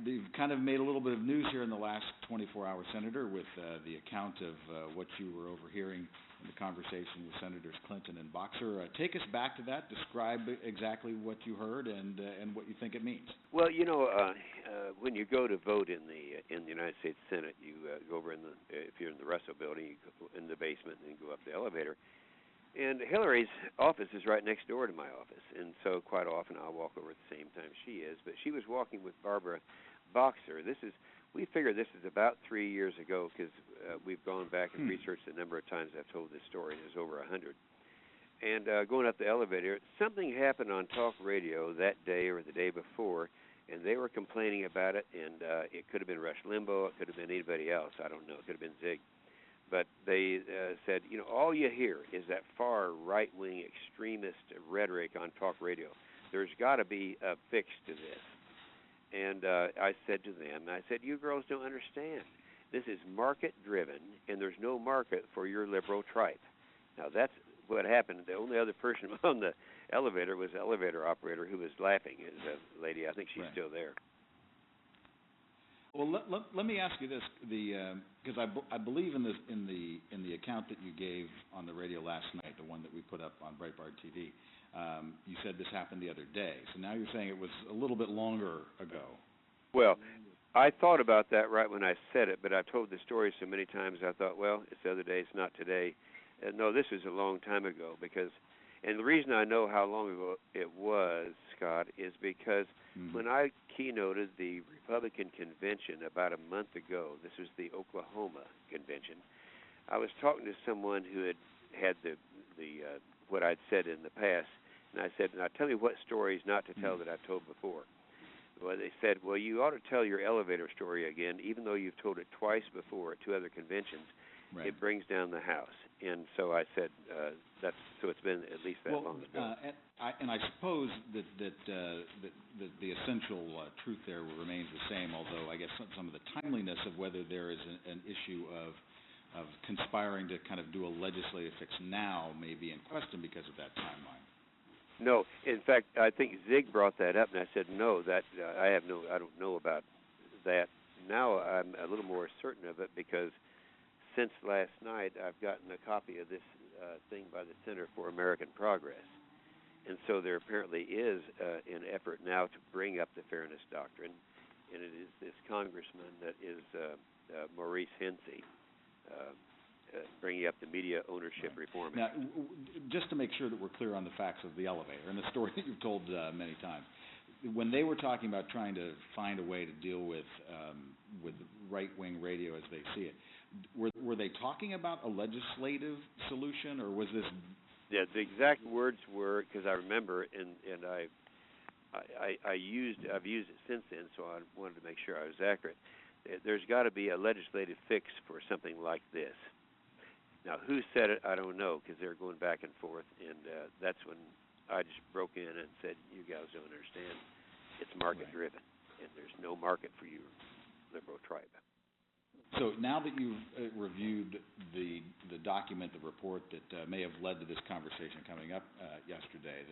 You've kind of made a little bit of news here in the last 24 hours, Senator, with the account of what you were overhearing in the conversation with Senators Clinton and Boxer. Take us back to that. Describe exactly what you heard and what you think it means. Well, when you go to vote in the United States Senate, you go over if you're in the Russell Building, you go in the basement and then go up the elevator. And Hillary's office is right next door to my office, and so quite often I'll walk over at the same time she is. But she was walking with Barbara Boxer. We figure this is about 3 years ago because we've gone back and researched the number of times I've told this story. There's over 100. And going up the elevator, something happened on talk radio that day or the day before, and they were complaining about it. And it could have been Rush Limbaugh, it could have been anybody else. I don't know. It could have been Zig. But they said, all you hear is that far right-wing extremist rhetoric on talk radio. There's got to be a fix to this. And I said to them, you girls don't understand. This is market-driven, and there's no market for your liberal tripe. Now, that's what happened. The only other person on the elevator was the elevator operator who was laughing. It was a lady. I think she's still there. Well, let me ask you this, because I believe in the account that you gave on the radio last night, the one that we put up on Breitbart TV. You said this happened the other day, so now you're saying it was a little bit longer ago. Well, I thought about that right when I said it, but I've told the story so many times I thought, well, it's the other day, it's not today. No, this was a long time ago and the reason I know how long ago it was, Scott, is because when I keynoted the Republican convention about a month ago, this was the Oklahoma convention, I was talking to someone who had the what I'd said in the past, and I said, now tell me what stories not to tell that I've told before. Well, they said, well, you ought to tell your elevator story again, even though you've told it twice before at 2 other conventions. Right. It brings down the house. And so I said, so it's been at least that long ago. And I suppose that the essential truth there remains the same, although I guess some of the timeliness of whether there is an issue of conspiring to kind of do a legislative fix now may be in question because of that timeline. No, in fact, I think Zig brought that up, and I said no. I don't know about that. Now I'm a little more certain of it because since last night I've gotten a copy of this thing by the Center for American Progress, and so there apparently is an effort now to bring up the fairness doctrine, and it is this congressman that is Maurice Hensey. Bringing up the media ownership reform. Now, just to make sure that we're clear on the facts of the elevator and the story that you've told many times, when they were talking about trying to find a way to deal with right-wing radio as they see it, were they talking about a legislative solution, or was this? Yeah, the exact words were, because I remember, and I've used it since then, so I wanted to make sure I was accurate. There's got to be a legislative fix for something like this. Now, who said it, I don't know, because they're going back and forth, and that's when I just broke in and said, you guys don't understand. It's market-driven, and there's no market for you liberal tribe. So now that you've reviewed the document, the report that may have led to this conversation coming up yesterday,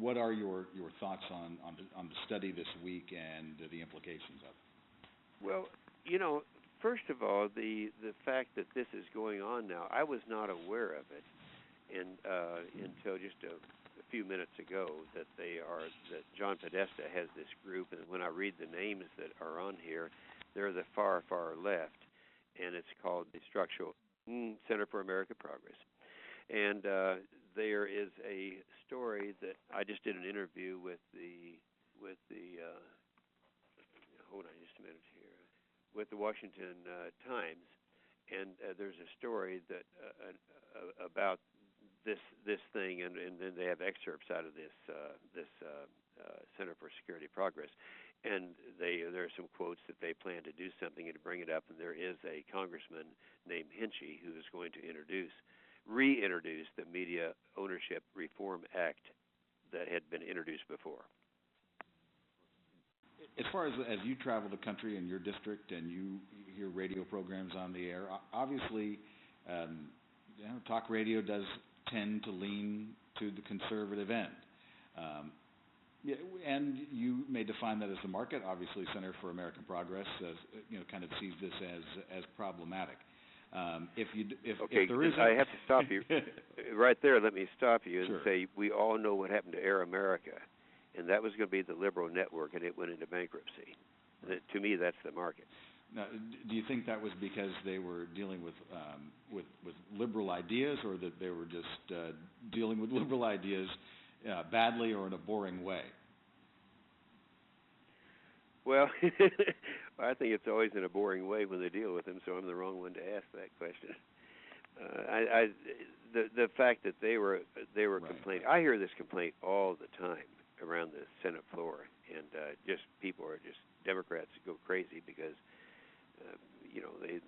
what are your thoughts on the study this week and the implications of it? Well, first of all, the fact that this is going on now, I was not aware of it until just a few minutes ago that that John Podesta has this group, and when I read the names that are on here, they're the far, far left, and it's called the Structural Center for American Progress. And there is a story that I just did an interview with the hold on just a minute here, with the Washington Times, and there's a story that about this thing, and then they have excerpts out of this Center for Security Progress, and there are some quotes that they plan to do something and to bring it up, and there is a congressman named Hinchey who is going to reintroduce the Media Ownership Reform Act that had been introduced before. As far as you travel the country in your district and you hear radio programs on the air, obviously, talk radio does tend to lean to the conservative end. Yeah, and you may define that as the market. Obviously, Center for American Progress, kind of sees this as problematic. If there is, I have to stop you right there. Let me stop you and Sure. say we all know what happened to Air America, and that was going to be the liberal network, and it went into bankruptcy. Right. To me, that's the market. Now, do you think that was because they were dealing with liberal ideas, or that they were just dealing with liberal ideas badly or in a boring way? Well, I think it's always in a boring way when they deal with them, so I'm the wrong one to ask that question. The fact that they were Right. complaining. I hear this complaint all the time around the Senate floor, and just people are just Democrats go crazy because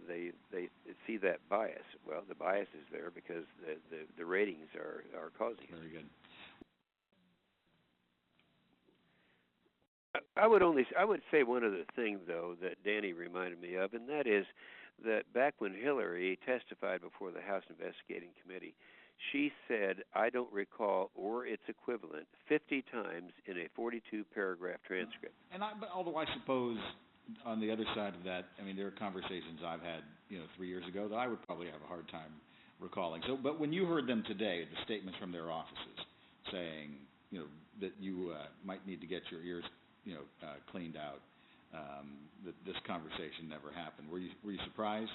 they see that bias. Well, the bias is there because the ratings are causing it. Very good. I would say one other thing though that Danny reminded me of, and that is that back when Hillary testified before the House Investigating Committee, she said, "I don't recall," or its equivalent, 50 times in a 42-paragraph transcript. But although I suppose on the other side of that, I mean, there are conversations I've had, 3 years ago that I would probably have a hard time recalling. So, but when you heard them today, the statements from their offices saying, that you might need to get your ears, cleaned out, that this conversation never happened. Were you surprised?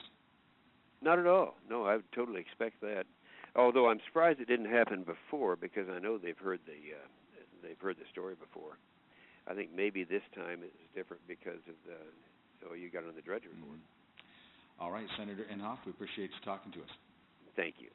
Not at all. No, I would totally expect that. Although I'm surprised it didn't happen before, because I know they've heard the story before. I think maybe this time it's different because of you got on the Drudge Report. All right, Senator Inhofe, we appreciate you talking to us. Thank you.